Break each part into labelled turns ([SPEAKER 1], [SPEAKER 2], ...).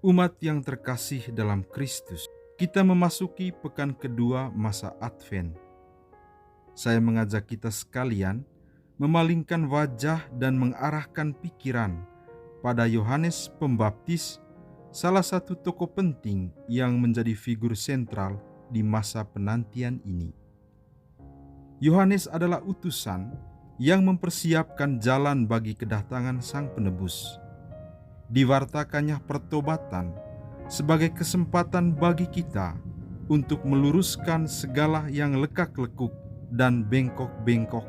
[SPEAKER 1] Umat yang terkasih dalam Kristus, kita memasuki pekan kedua masa Advent. Saya mengajak kita sekalian memalingkan wajah dan mengarahkan pikiran pada Yohanes Pembaptis, salah satu tokoh penting yang menjadi figur sentral di masa penantian ini. Yohanes adalah utusan yang mempersiapkan jalan bagi kedatangan Sang Penebus. Diwartakannya pertobatan sebagai kesempatan bagi kita untuk meluruskan segala yang lekak-lekuk dan bengkok-bengkok,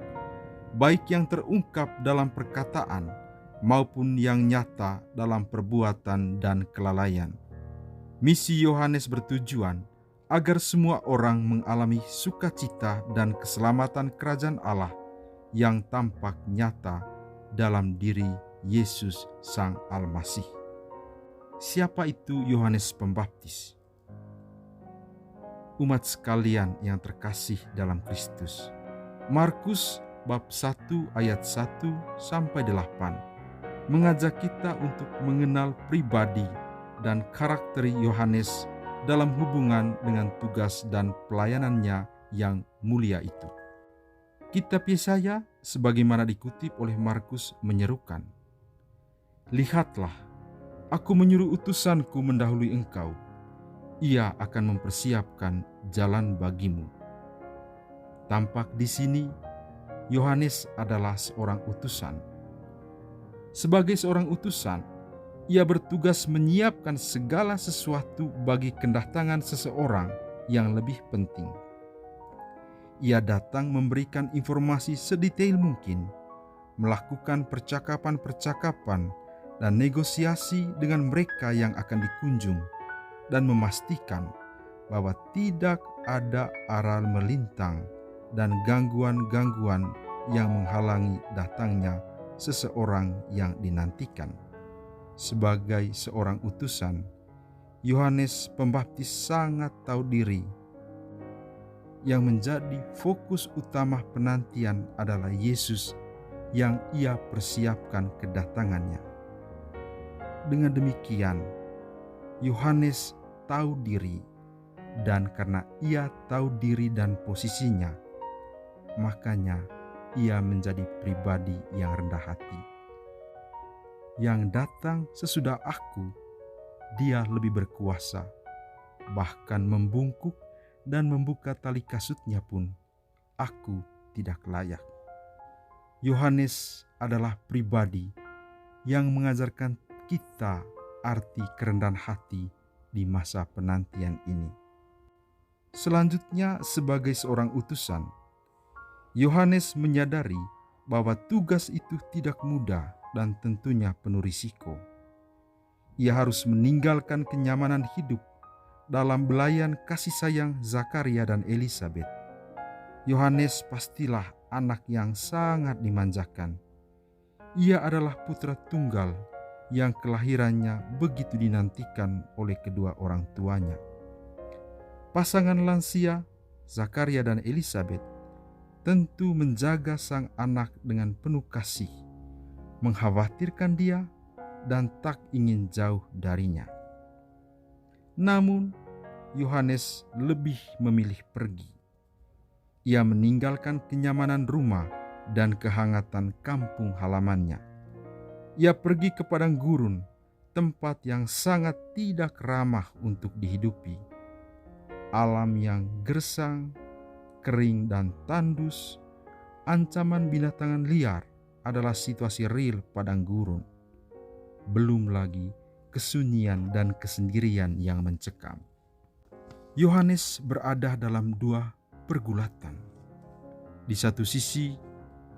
[SPEAKER 1] baik yang terungkap dalam perkataan maupun yang nyata dalam perbuatan dan kelalaian. Misi Yohanes bertujuan agar semua orang mengalami sukacita dan keselamatan kerajaan Allah yang tampak nyata dalam diri Yesus Sang Almasih. Siapa itu Yohanes Pembaptis? Umat sekalian yang terkasih dalam Kristus, Markus bab 1 ayat 1 sampai 8 mengajak kita untuk mengenal pribadi dan karakter Yohanes dalam hubungan dengan tugas dan pelayanannya yang mulia itu. Kitab Yesaya sebagaimana dikutip oleh Markus menyerukan, "Lihatlah, aku menyuruh utusanku mendahului engkau. Ia akan mempersiapkan jalan bagimu." Tampak di sini, Yohanes adalah seorang utusan. Sebagai seorang utusan, ia bertugas menyiapkan segala sesuatu bagi kedatangan seseorang yang lebih penting. Ia datang memberikan informasi sedetail mungkin, melakukan percakapan-percakapan dan negosiasi dengan mereka yang akan dikunjung, dan memastikan bahwa tidak ada aral melintang dan gangguan-gangguan yang menghalangi datangnya seseorang yang dinantikan. Sebagai seorang utusan, Yohanes Pembaptis sangat tahu diri. Yang menjadi fokus utama penantian adalah Yesus yang ia persiapkan kedatangannya. Dengan demikian, Yohanes tahu diri, dan karena ia tahu diri dan posisinya, makanya ia menjadi pribadi yang rendah hati. Yang datang sesudah aku, dia lebih berkuasa, bahkan membungkuk dan membuka tali kasutnya pun aku tidak layak. Yohanes adalah pribadi yang mengajarkan kita arti kerendahan hati di masa penantian ini. Selanjutnya, sebagai seorang utusan, Yohanes menyadari bahwa tugas itu tidak mudah dan tentunya penuh risiko. Ia harus meninggalkan kenyamanan hidup dalam belayan kasih sayang Zakaria dan Elisabet. Yohanes pastilah anak yang sangat dimanjakan. Ia adalah putra tunggal yang kelahirannya begitu dinantikan oleh kedua orang tuanya. Pasangan lansia, Zakaria dan Elisabet, tentu menjaga sang anak dengan penuh kasih, mengkhawatirkan dia, dan tak ingin jauh darinya. Namun, Yohanes lebih memilih pergi. Ia meninggalkan kenyamanan rumah dan kehangatan kampung halamannya. Ia pergi ke padang gurun, tempat yang sangat tidak ramah untuk dihidupi. Alam yang gersang, kering dan tandus, ancaman binatang liar adalah situasi real padang gurun. Belum lagi kesunyian dan kesendirian yang mencekam. Yohanes berada dalam dua pergulatan. Di satu sisi,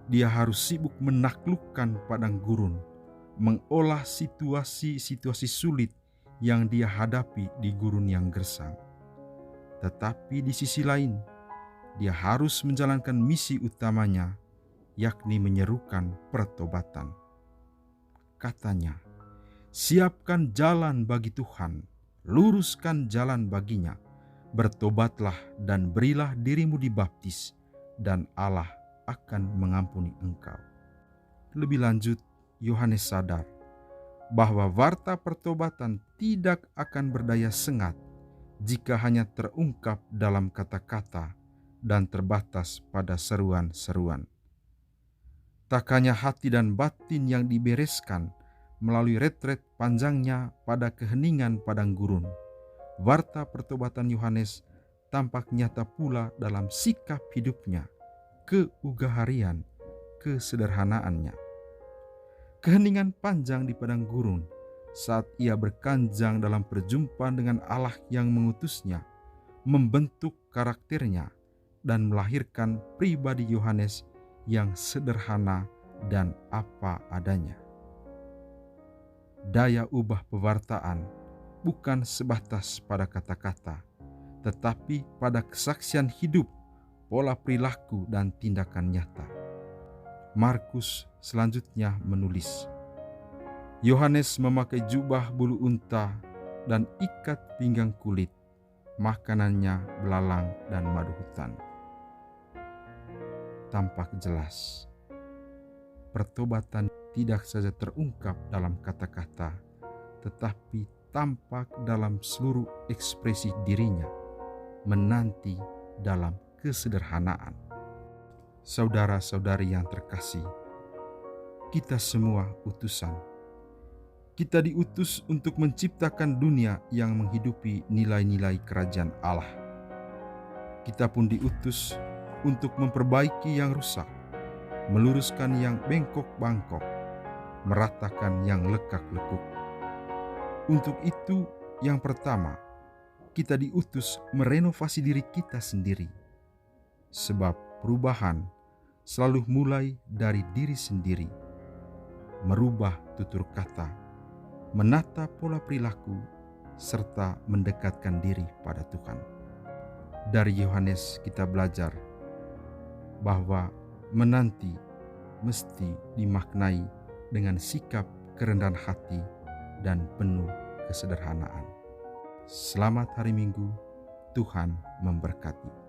[SPEAKER 1] dia harus sibuk menaklukkan padang gurun, mengolah situasi-situasi sulit yang dia hadapi di gurun yang gersang. Tetapi di sisi lain, dia harus menjalankan misi utamanya, yakni menyerukan pertobatan. Katanya, "Siapkan jalan bagi Tuhan, luruskan jalan baginya. Bertobatlah dan berilah dirimu dibaptis, dan Allah akan mengampuni engkau." Lebih lanjut, Yohanes sadar bahwa warta pertobatan tidak akan berdaya sengat jika hanya terungkap dalam kata-kata dan terbatas pada seruan-seruan. Tak hanya hati dan batin yang dibereskan melalui retret panjangnya pada keheningan padang gurun, warta pertobatan Yohanes tampak nyata pula dalam sikap hidupnya, keugaharian, kesederhanaannya. Keheningan panjang di padang gurun saat ia berkanjang dalam perjumpaan dengan Allah yang mengutusnya, membentuk karakternya dan melahirkan pribadi Yohanes yang sederhana dan apa adanya. Daya ubah pewartaan bukan sebatas pada kata-kata, tetapi pada kesaksian hidup, pola perilaku dan tindakan nyata. Markus selanjutnya menulis, Yohanes memakai jubah bulu unta dan ikat pinggang kulit, makanannya belalang dan madu hutan. Tampak jelas, pertobatan tidak saja terungkap dalam kata-kata, tetapi tampak dalam seluruh ekspresi dirinya, menanti dalam kesederhanaan. Saudara-saudari yang terkasih, kita semua utusan. Kita diutus untuk menciptakan dunia yang menghidupi nilai-nilai kerajaan Allah. Kita pun diutus untuk memperbaiki yang rusak, meluruskan yang bengkok-bangkok, meratakan yang lekak-lekuk. Untuk itu, yang pertama, kita diutus merenovasi diri kita sendiri. Sebab perubahan selalu mulai dari diri sendiri. Merubah tutur kata, menata pola perilaku, serta mendekatkan diri pada Tuhan. Dari Yohanes kita belajar bahwa menanti mesti dimaknai dengan sikap kerendahan hati dan penuh kesederhanaan. Selamat hari Minggu, Tuhan memberkati.